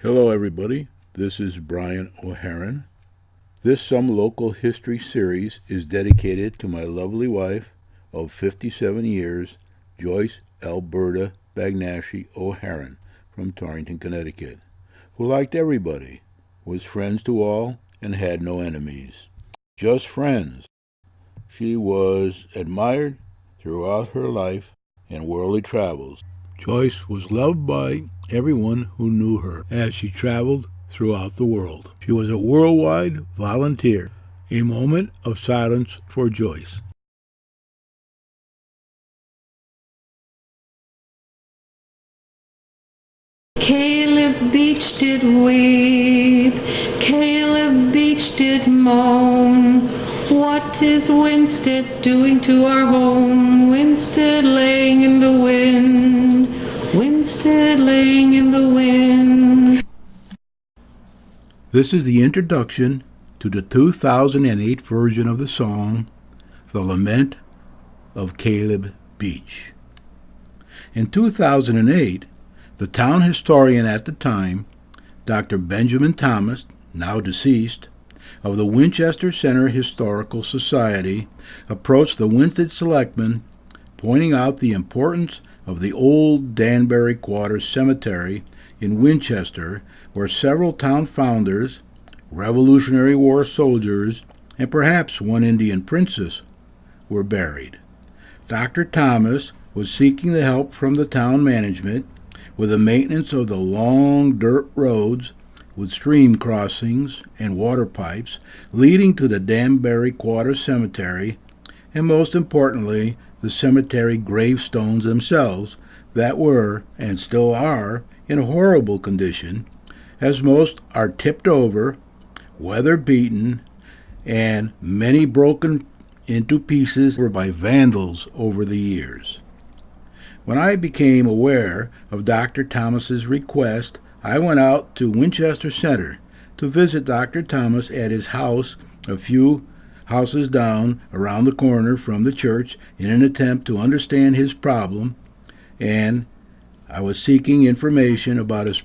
Hello, everybody. This is Brian O'Haron. This Some Local History series is dedicated to my lovely wife of 57 years, Joyce Alberta Bagnashi O'Haron from Torrington, Connecticut, who liked everybody, was friends to all, and had no enemies. Just friends. She was admired throughout her life and worldly travels. Joyce was loved by everyone who knew her as she traveled throughout the world. She was a worldwide volunteer. A moment of silence for Joyce. Caleb Beach did weep, Caleb Beach did moan. What is Winstead doing to our home? Winstead laying in the wind, Winstead laying in the wind. This is the introduction to the 2008 version of the song, The Lament of Caleb Beach. In 2008, the town historian at the time, Dr. Benjamin Thomas, now deceased, of the Winchester Center Historical Society, approached the Winstead selectmen, pointing out the importance of the old Danbury Quarters Cemetery in Winchester, where several town founders, Revolutionary War soldiers, and perhaps one Indian princess were buried. Dr. Thomas was seeking the help from the town management with the maintenance of the long dirt roads with stream crossings and water pipes leading to the Danbury Quarters Cemetery, and most importantly, the cemetery gravestones themselves that were, and still are, in horrible condition, as most are tipped over, weather-beaten, and many broken into pieces by vandals over the years. When I became aware of Dr. Thomas's request, I went out to Winchester Center to visit Dr. Thomas at his house a few houses down around the corner from the church in an attempt to understand his problem, and I was seeking information about his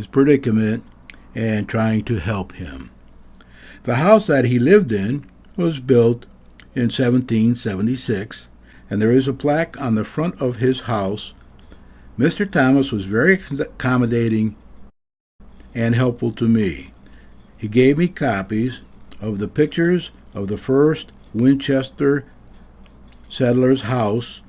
predicament and trying to help him. The house that he lived in was built in 1776, and there is a plaque on the front of his house. Mr. Thomas was very accommodating and helpful to me. He gave me copies of the pictures of the first Winchester settler's house,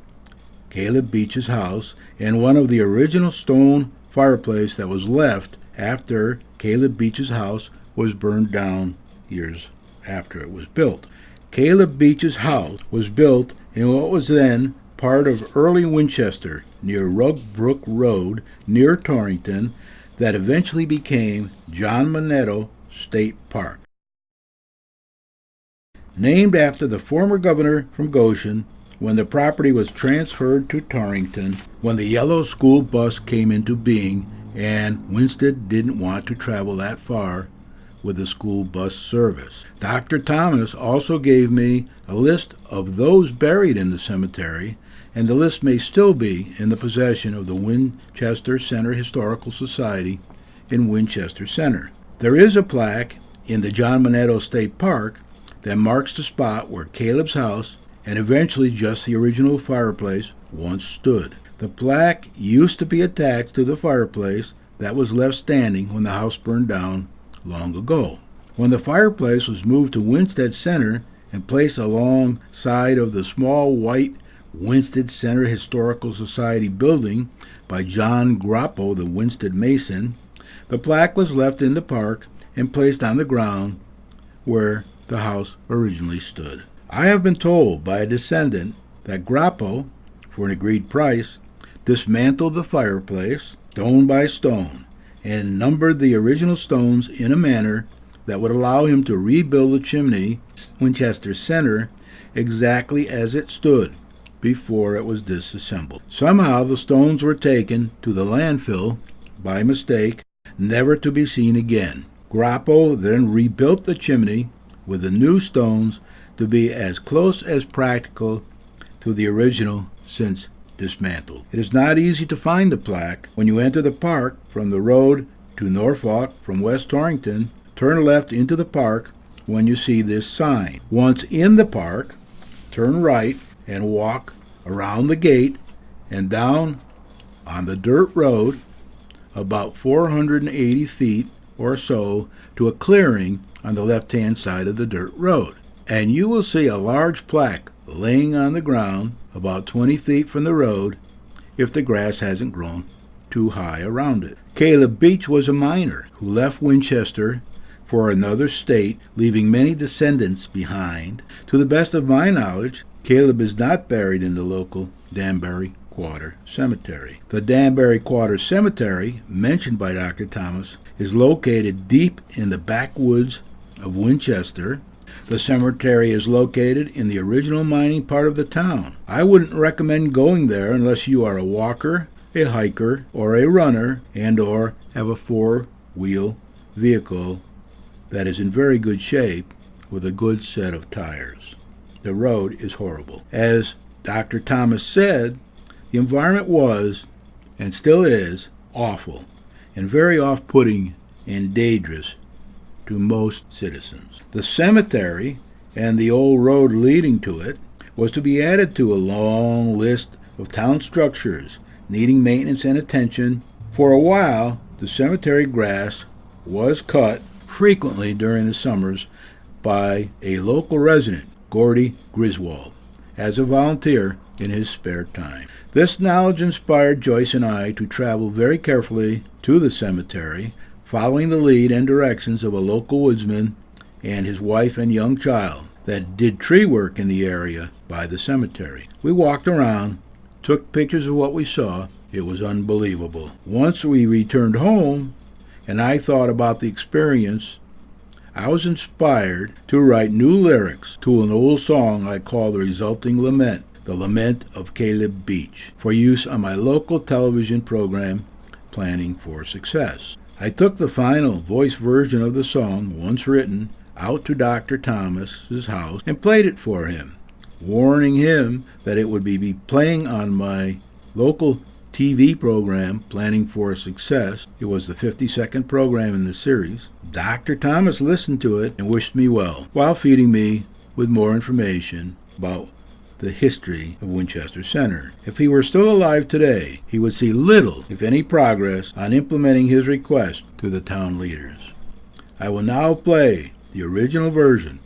Caleb Beach's house, and one of the original stone fireplace that was left after Caleb Beach's house was burned down years after it was built. Caleb Beach's house was built in what was then part of early Winchester, near Rug Brook Road, near Torrington, that eventually became John Manetto State Park. Named after the former governor from Goshen, when the property was transferred to Torrington, when the yellow school bus came into being, and Winstead didn't want to travel that far with the school bus service. Dr. Thomas also gave me a list of those buried in the cemetery, and the list may still be in the possession of the Winchester Center Historical Society in Winchester Center. There is a plaque in the John Manetto State Park that marks the spot where Caleb's house, and eventually just the original fireplace, once stood. The plaque used to be attached to the fireplace that was left standing when the house burned down long ago. When the fireplace was moved to Winstead Center and placed alongside of the small white Winstead Center Historical Society building by John Grappo, the Winstead Mason, the plaque was left in the park and placed on the ground where the house originally stood. I have been told by a descendant that Grappo, for an agreed price, dismantled the fireplace stone by stone and numbered the original stones in a manner that would allow him to rebuild the chimney, Winchester Center, exactly as it stood before it was disassembled. Somehow the stones were taken to the landfill by mistake, never to be seen again. Grappo then rebuilt the chimney with the new stones to be as close as practical to the original since dismantled. It is not easy to find the plaque when you enter the park from the road to Norfolk from West Torrington, turn left into the park when you see this sign. Once in the park, turn right and walk around the gate and down on the dirt road about 480 feet or so to a clearing on the left-hand side of the dirt road. And you will see a large plaque laying on the ground about 20 feet from the road if the grass hasn't grown too high around it. Caleb Beach was a miner who left Winchester for another state, leaving many descendants behind. To the best of my knowledge, Caleb is not buried in the local Danbury Quarter Cemetery. The Danbury Quarter Cemetery, mentioned by Dr. Thomas, is located deep in the backwoods of Winchester. The cemetery is located in the original mining part of the town. I wouldn't recommend going there unless you are a walker, a hiker, or a runner, and or have a four-wheel vehicle that is in very good shape with a good set of tires. The road is horrible. As Dr. Thomas said, the environment was, and still is, awful and very off-putting and dangerous to most citizens. The cemetery and the old road leading to it was to be added to a long list of town structures needing maintenance and attention. For a while, the cemetery grass was cut frequently during the summers by a local resident, Gordy Griswold, as a volunteer in his spare time. This knowledge inspired Joyce and I to travel very carefully to the cemetery, following the lead and directions of a local woodsman and his wife and young child that did tree work in the area by the cemetery. We walked around, took pictures of what we saw. It was unbelievable. Once we returned home, and I thought about the experience, I was inspired to write new lyrics to an old song I call the resulting Lament, the Lament of Caleb Beach, for use on my local television program, Planning for Success. I took the final voice version of the song, once written, out to Dr. Thomas's house and played it for him, warning him that it would be playing on my local TV program, Planning for Success. It was the 52nd program in the series. Dr. Thomas listened to it and wished me well, while feeding me with more information about the history of Winchester Center. If he were still alive today, he would see little, if any, progress on implementing his request to the town leaders. I will now play the original version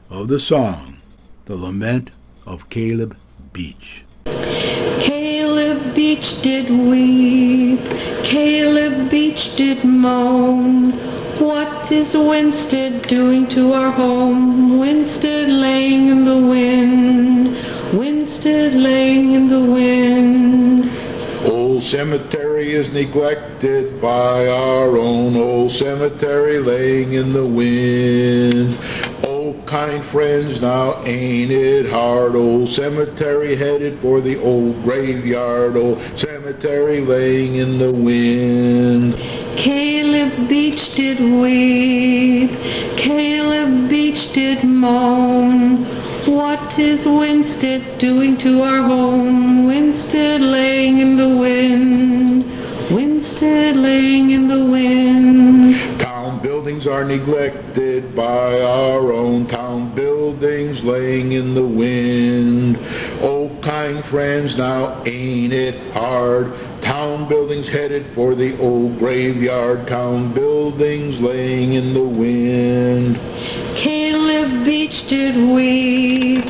of the song, The Lament of Caleb Beach. Caleb Beach did weep, Caleb Beach did moan. What is Winstead doing to our home? Winstead laying in the wind, Winstead laying in the wind. Old cemetery is neglected by our own, old cemetery laying in the wind. Oh, kind friends, now ain't it hard? Old cemetery headed for the old graveyard, old cemetery laying in the wind. Caleb Beach did weep, Caleb Beach did moan. What is Winstead doing to our home? Winstead laying in the wind, Winstead laying in the wind. Town buildings are neglected by our own, town buildings laying in the wind. Oh, kind friends, now ain't it hard? Town buildings headed for the old graveyard, town buildings laying in the wind. Caleb Beach did weep,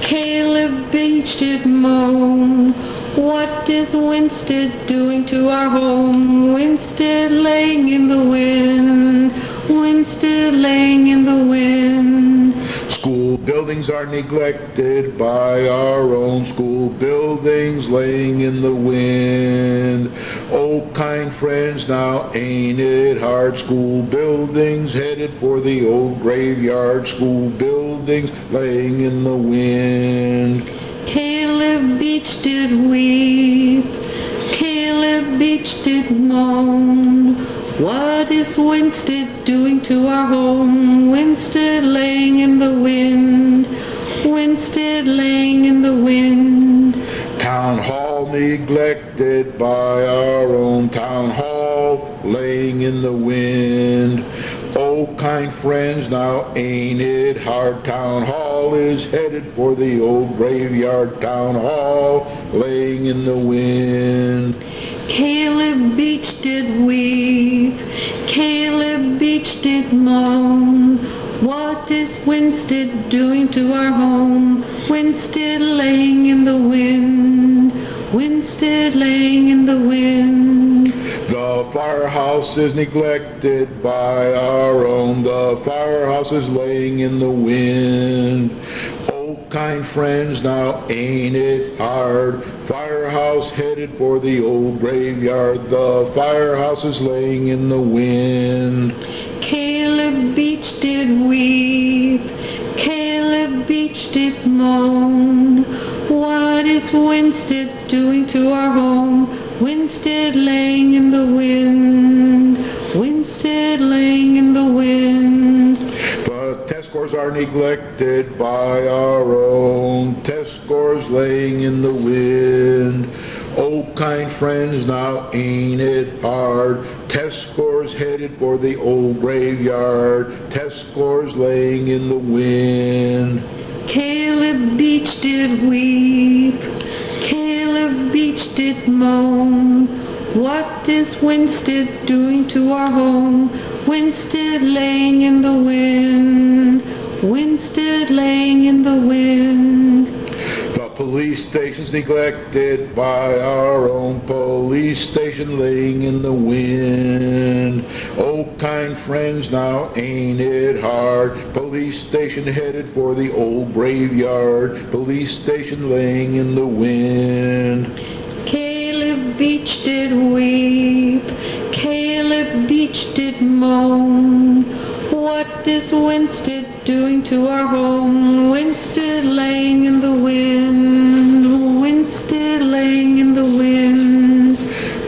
Caleb Beach did moan. What is Winstead doing to our home? Winstead laying in the wind, Winstead laying in the wind. School buildings are neglected by our own, school buildings laying in the wind. Oh, kind friends, now ain't it hard? School buildings headed for the old graveyard, school buildings laying in the wind. Caleb Beach did weep, Caleb Beach did moan. What is Winstead doing to our home? Winstead laying in the wind, Winstead laying in the wind. Town hall neglected by our own, town hall Hall, laying in the wind. Oh, kind friends, now ain't it hard? Town Hall is headed for the old graveyard. Town Hall, laying in the wind. Caleb Beach did weep, Caleb Beach did moan. What is Winstead doing to our home? Winstead laying in the wind, Winstead laying in the wind. The firehouse is neglected by our own. The firehouse is laying in the wind. Oh, kind friends, now ain't it hard? Firehouse headed for the old graveyard. The firehouse is laying in the wind. Caleb Beach did weep, Caleb Beach did moan. What is Winstead doing to our home? Winstead laying in the wind, Winstead laying in the wind. The test scores are neglected by our own. Test scores laying in the wind. Oh, kind friends, now ain't it hard? Test scores headed for the old graveyard. Test scores laying in the wind. Caleb Beach did weep, Caleb Beach did moan. What is Winstead doing to our home? Winstead laying in the wind, Winstead laying in the wind. The police station's neglected by our own. Police station laying in the wind. Oh, kind friends, now ain't it hard? Police station headed for the old graveyard. Police station laying in the wind. Caleb Beach did weep, Caleb Beach did moan. What is Winstead doing to our home? Winstead laying in the wind, Winstead laying in the wind.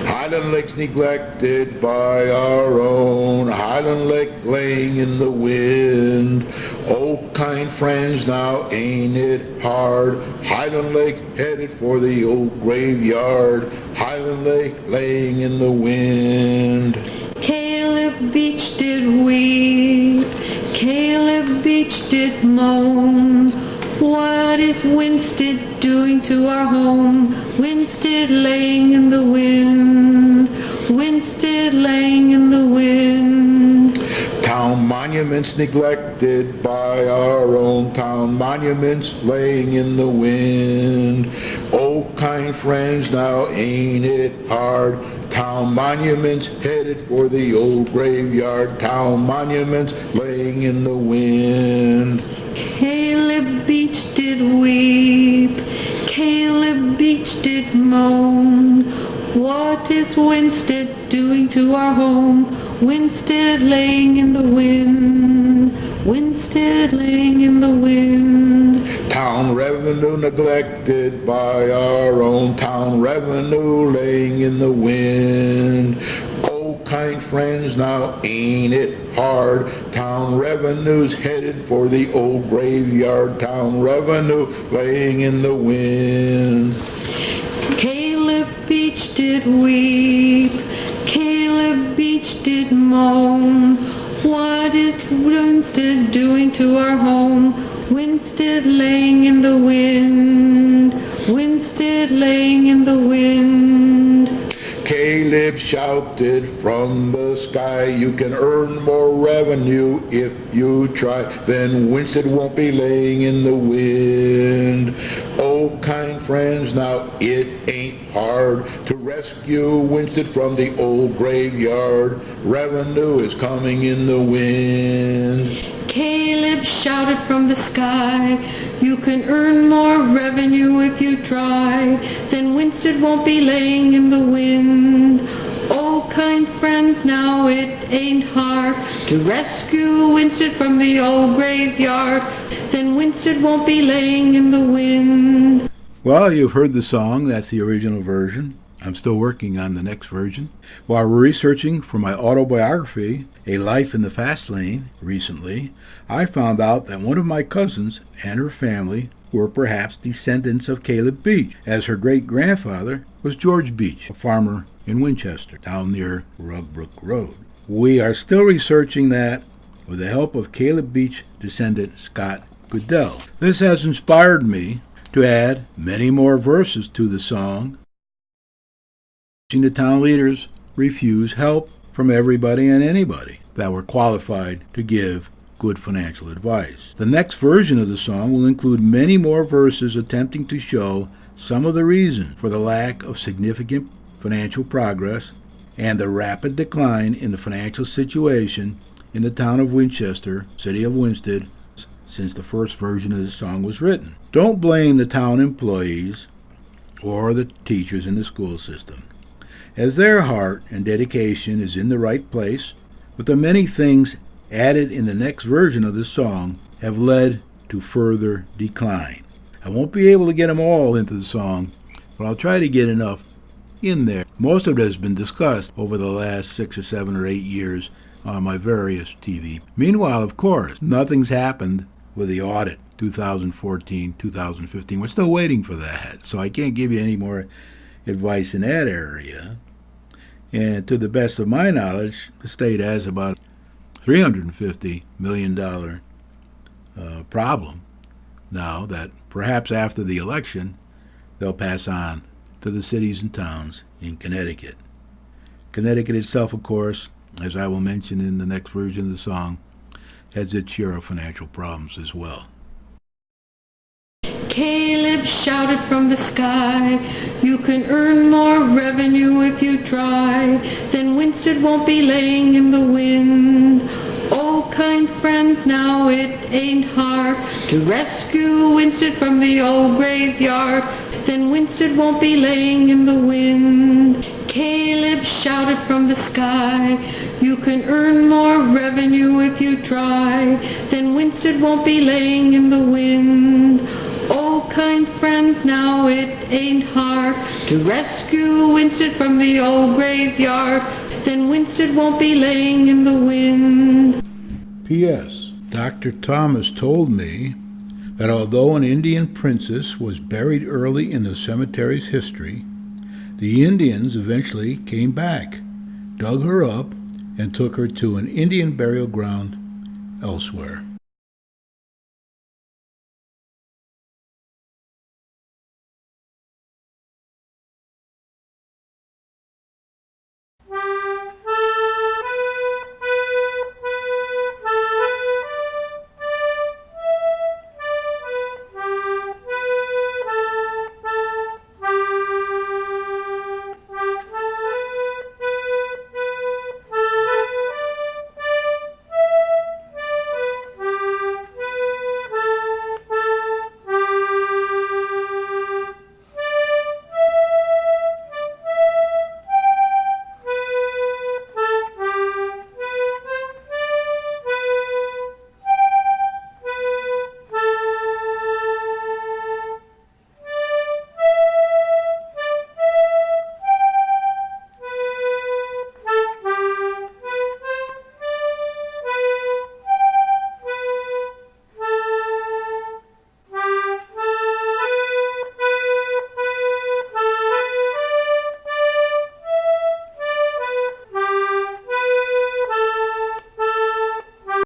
Highland Lake's neglected by our own. Highland Lake laying in the wind. Oh, kind friends, now ain't it hard? Highland Lake headed for the old graveyard. Highland Lake laying in the wind. Caleb Beach did weep, Caleb Beach did moan. What is Winstead doing to our home? Winstead laying in the wind, Winstead laying in the wind. Town monuments neglected by our own. Town monuments laying in the wind. Oh, kind friends, now ain't it hard? Town monuments headed for the old graveyard. Town monuments laying in the wind. Caleb Beach did weep, Caleb Beach did moan. What is Winstead doing to our home? Winstead laying in the wind, Winstead laying in the wind. Town revenue neglected by our own. Town revenue laying in the wind. Oh, kind friends, now ain't it hard? Town revenue's headed for the old graveyard. Town revenue laying in the wind. Caleb Beach did weep, Caleb Beach did moan. What is Winstead doing to our home? Winstead laying in the wind, Winstead laying in the wind. Caleb shouted from the sky, you can earn more revenue if you try, then Winstead won't be laying in the wind. Oh, kind friends, now it ain't hard to rescue Winstead from the old graveyard. Revenue is coming in the wind. Caleb shouted from the sky, you can earn more revenue if you try, then Winstead won't be laying in the wind. Oh, kind friends, now it ain't hard to rescue Winstead from the old graveyard, then Winstead won't be laying in the wind. Well, you've heard the song. That's the original version. I'm still working on the next version. While researching for my autobiography, A Life in the Fast Lane, recently, I found out that one of my cousins and her family were perhaps descendants of Caleb Beach, as her great-grandfather was George Beach, a farmer in Winchester, down near Rugbrook Road. We are still researching that with the help of Caleb Beach descendant Scott Goodell. This has inspired me to add many more verses to the song. The town leaders refuse help from everybody and anybody that were qualified to give good financial advice. The next version of the song will include many more verses attempting to show some of the reason for the lack of significant financial progress and the rapid decline in the financial situation in the town of Winchester, city of Winsted, since the first version of the song was written. Don't blame the town employees or the teachers in the school system, as their heart and dedication is in the right place, but the many things added in the next version of the song have led to further decline. I won't be able to get them all into the song, but I'll try to get enough in there. Most of it has been discussed over the last 6 or 7 or 8 years on my various TV. Meanwhile, of course, nothing's happened with the audit 2014, 2015. We're still waiting for that, so I can't give you any more advice in that area. And to the best of my knowledge, the state has about $350 million problem now that perhaps after the election they'll pass on to the cities and towns in Connecticut. Connecticut itself, of course, as I will mention in the next version of the song, has its share of financial problems as well. Caleb shouted from the sky, you can earn more revenue if you try, then Winsted won't be laying in the wind. Oh, kind friends, now it ain't hard to rescue Winsted from the old graveyard, then Winsted won't be laying in the wind. Caleb shouted from the sky, you can earn more revenue if you try, then Winsted won't be laying in the wind. Oh, kind friends, now it ain't hard to rescue Winsted from the old graveyard, then Winsted won't be laying in the wind. P.S. Dr. Thomas told me that although an Indian princess was buried early in the cemetery's history, the Indians eventually came back, dug her up, and took her to an Indian burial ground elsewhere.